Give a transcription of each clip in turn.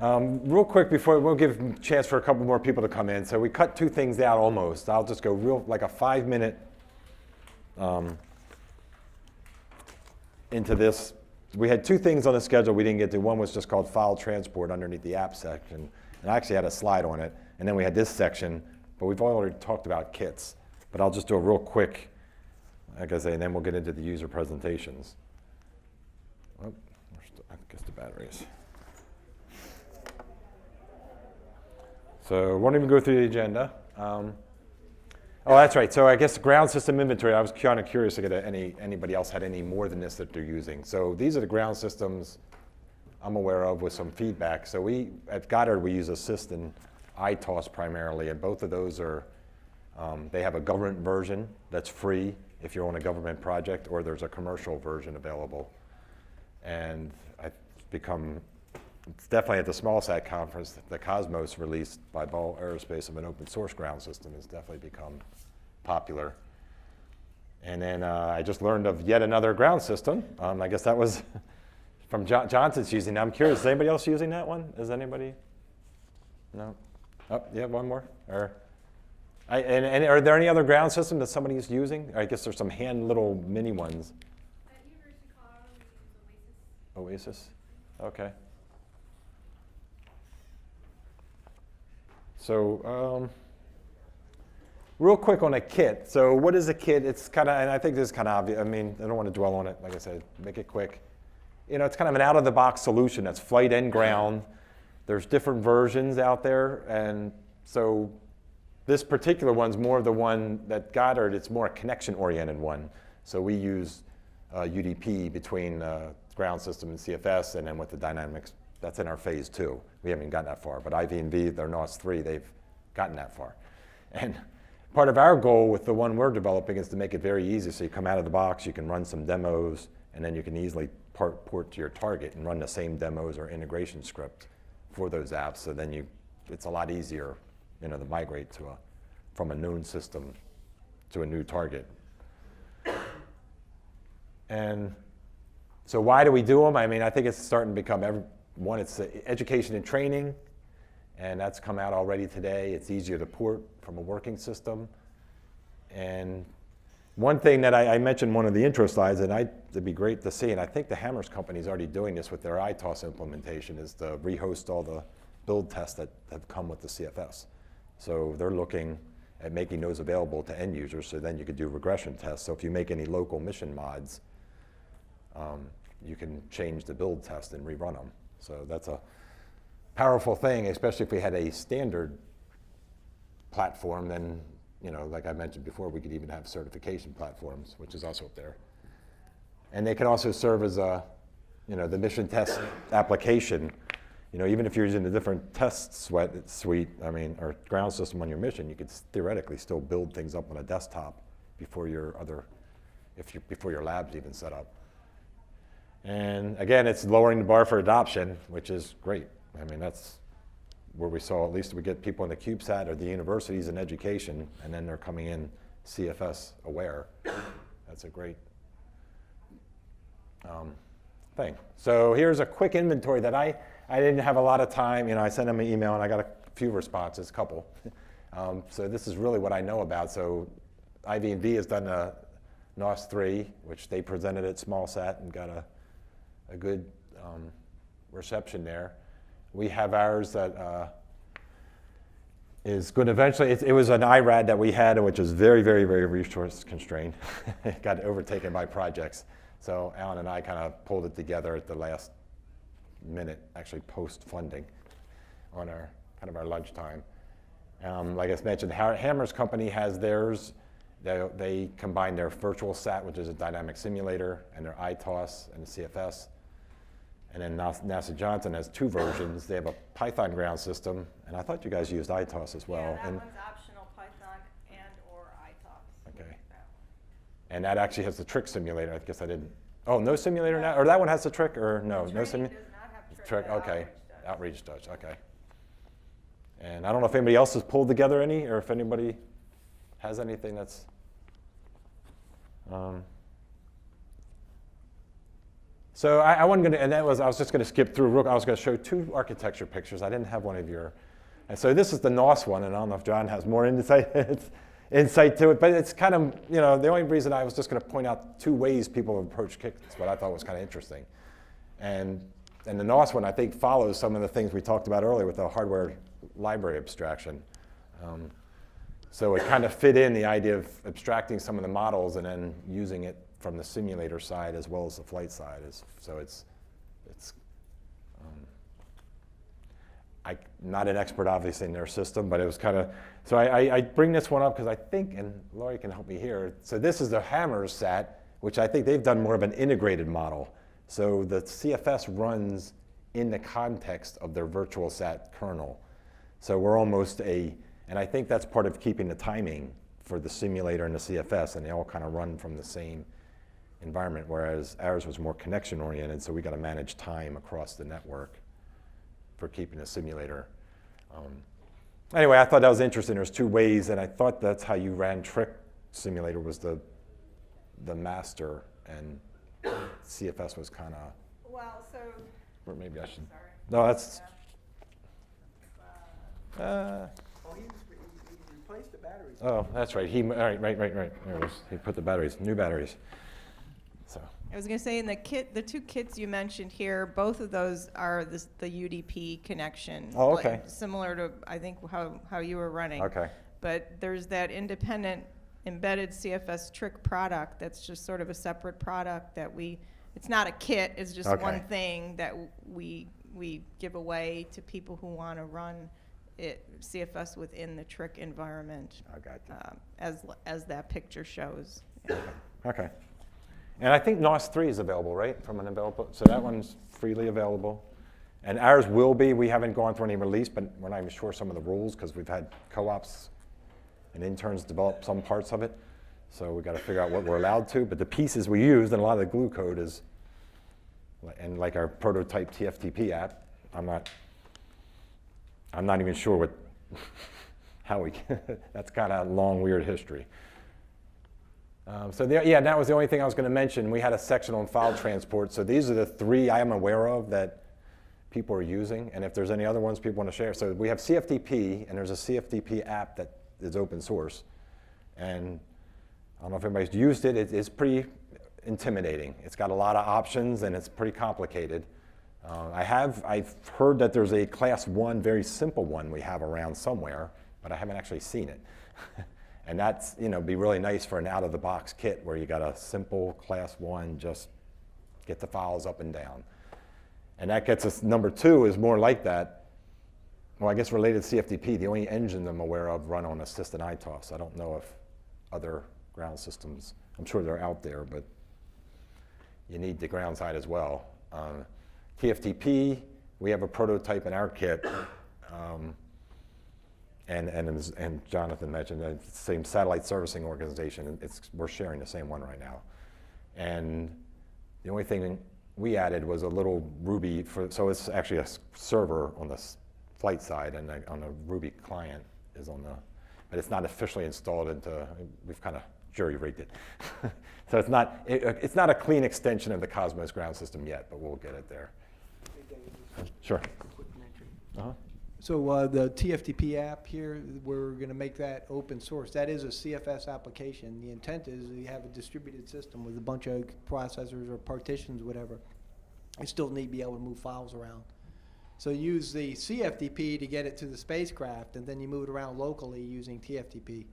Real quick before, we'll give a chance for a couple more people to come in. So we cut two things out almost. I'll just go like a 5-minute into this. We had two things on the schedule we didn't get to. One was just called file transport underneath the app section. And I actually had a slide on it. And then we had this section, but we've already talked about kits. But I'll just do a real quick, like I say, and then we'll get into the user presentations. Oh, I guess the batteries. So won't even go through the agenda. Oh, that's right. So I guess ground system inventory. I was kind of curious to get anybody else had any more than this that they're using. So these are the ground systems I'm aware of with some feedback. So at Goddard we use Assist and ITOS primarily, and both of those are they have a government version that's free if you're on a government project, or there's a commercial version available. And it's definitely at the SmallSat conference, the Cosmos release by Ball Aerospace of an open source ground system has definitely become popular. And then I just learned of yet another ground system. I guess that was from Johnson's using. I'm curious, is anybody else using that one? Is anybody? No? Oh, yeah, one more? And are there any other ground systems that somebody's using? I guess there's some hand little mini ones. At University of Colorado, we use Oasis? Okay. So real quick on a kit. So what is a kit? It's kind of, and I think this is kind of obvious. I mean, I don't want to dwell on it. Like I said, make it quick. You know, it's kind of an out-of-the-box solution that's flight and ground. There's different versions out there. And so this particular one's more of the one that Goddard, it's more a connection-oriented one. So we use UDP between ground system and cFS, and then with the dynamics, that's in our phase 2. We haven't gotten that far, but IV&V, their NOS 3, they've gotten that far. And part of our goal with the one we're developing is to make it very easy. So you come out of the box, you can run some demos, and then you can easily port to your target and run the same demos or integration script for those apps. So then it's a lot easier, you know, to migrate from a known system to a new target. And so why do we do them? I mean, I think it's starting to become one, it's education and training, and that's come out already today. It's easier to port from a working system. And one thing that I mentioned one of the intro slides, and it'd be great to see, and I think the Hammers company is already doing this with their ITOS implementation, is to rehost all the build tests that have come with the cFS. So they're looking at making those available to end users, so then you could do regression tests. So if you make any local mission mods, you can change the build test and rerun them. So that's a powerful thing, especially if we had a standard platform. Then, you know, like I mentioned before, we could even have certification platforms, which is also up there. And they can also serve as the mission test application. You know, even if you're using a different test suite, or ground system on your mission, you could theoretically still build things up on a desktop before your lab's even set up. And again, it's lowering the bar for adoption, which is great. I mean, that's where we saw, at least we get people in the CubeSat or the universities in education, and then they're coming in cFS aware. That's a great thing. So here's a quick inventory that I didn't have a lot of time. You know, I sent them an email and I got a few responses, a couple. So this is really what I know about. So IV&V has done a NOS 3, which they presented at SmallSat and got a good reception there. We have ours that is going to eventually, it was an IRAD that we had, which was very, very, very resource constrained. It got overtaken by projects. So Alan and I kind of pulled it together at the last minute, actually post-funding on our lunchtime. Like I mentioned, Hammer's company has theirs. They combine their virtual SAT, which is a dynamic simulator, and their ITOS and the cFS. And then NASA Johnson has two versions. They have a Python ground system, and I thought you guys used ITOS as well. Yeah, that one's optional, Python and or ITOS. Okay. And that actually has the trick simulator. I guess I didn't. Oh, no simulator now? Or that one has the trick, or no? No simulator? Does not have trick. Okay. Outreach does. Okay. And I don't know if anybody else has pulled together any, or if anybody has anything that's. So I wasn't going to, and I was just going to skip through. I was going to show two architecture pictures. I didn't have one of your, and so this is the NOS one, and I don't know if John has more insight to it, but it's kind of, the only reason I was just going to point out two ways people approach kits, what I thought was kind of interesting. And the NOS one, I think, follows some of the things we talked about earlier with the hardware library abstraction. So it kind of fit in the idea of abstracting some of the models and then using it from the simulator side as well as the flight side. So I'm not an expert, obviously, in their system, but it was kind of, so I bring this one up because I think, and Laurie can help me here, so this is the hammerset, which I think they've done more of an integrated model. So the cFS runs in the context of their virtual sat kernel. So we're almost and I think that's part of keeping the timing for the simulator and the cFS, and they all kind of run from the same environment, whereas ours was more connection oriented, so we got to manage time across the network for keeping the simulator. Anyway, I thought that was interesting. There's two ways, and I thought that's how you ran Trick Simulator was the master, and cFS was kind of, Well, so, or maybe I should, sorry. no, that's, Oh, he replaced the batteries. oh, that's right. All right. There it is. He put the batteries, new batteries. So, I was going to say in the two kits you mentioned here, both of those are the UDP connection. Oh, okay. Similar to, I think, how you were running. okay. But there's that independent embedded cFS Trick product that's just sort of a separate product that it's not a kit, it's just Okay. one thing that we give away to people who want to run CFS within the Trick environment. I got you. As that picture shows. Okay. And I think NOS 3 is available, right, from an available, so that one's freely available. And ours will be, we haven't gone through any release, but we're not even sure some of the rules because we've had co-ops and interns develop some parts of it. So we've got to figure out what we're allowed to. But the pieces we used, and a lot of the glue code is, and like our prototype TFTP app, I'm not even sure how we, that's kind of a long, weird history. That was the only thing I was going to mention. We had a section on file transport. So these are the three I am aware of that people are using. And if there's any other ones people want to share. So we have CFTP, and there's a CFTP app that is open source. And I don't know if everybody's used it. It's pretty intimidating. It's got a lot of options, and it's pretty complicated. I've heard that there's a class 1, very simple one we have around somewhere, but I haven't actually seen it. And that's, be really nice for an out-of-the-box kit where you got a simple class 1, just get the files up and down. And that gets us, number 2 is more like that. Well, I guess related to CFTP, the only engine I'm aware of run on assistant ITOS. I don't know if other ground systems, I'm sure they're out there, but you need the ground side as well. TFTP, we have a prototype in our kit. And Jonathan mentioned the same satellite servicing organization. And we're sharing the same one right now. And the only thing we added was a little Ruby, so it's actually a server on the flight side, and on the Ruby client is on the, but it's not officially installed into, we've kind of jury-rigged it. So it's not a clean extension of the Cosmos ground system yet, but we'll get it there. Sure. Uh-huh. So the TFTP app here, we're going to make that open source. That is a CFS application. The intent is you have a distributed system with a bunch of processors or partitions, whatever. You still need to be able to move files around. So use the CFTP to get it to the spacecraft, and then you move it around locally using TFTP.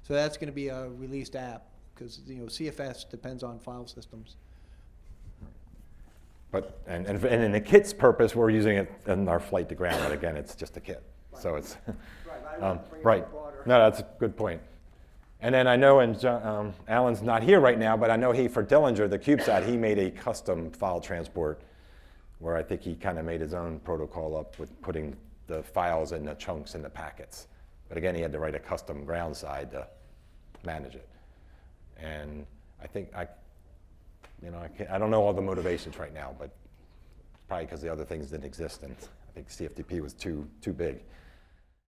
So that's going to be a released app because CFS depends on file systems. But and in the kit's purpose, we're using it in our flight to ground, but again, it's just a kit. Right. So it's right. No, that's a good point. And then I know, and Alan's not here right now, but I know for Dillinger, the CubeSat, he made a custom file transport where I think he kind of made his own protocol up with putting the files in the chunks in the packets. But again, he had to write a custom ground side to manage it. And I think I don't know all the motivations right now, but probably because the other things didn't exist, and I think CFTP was too big.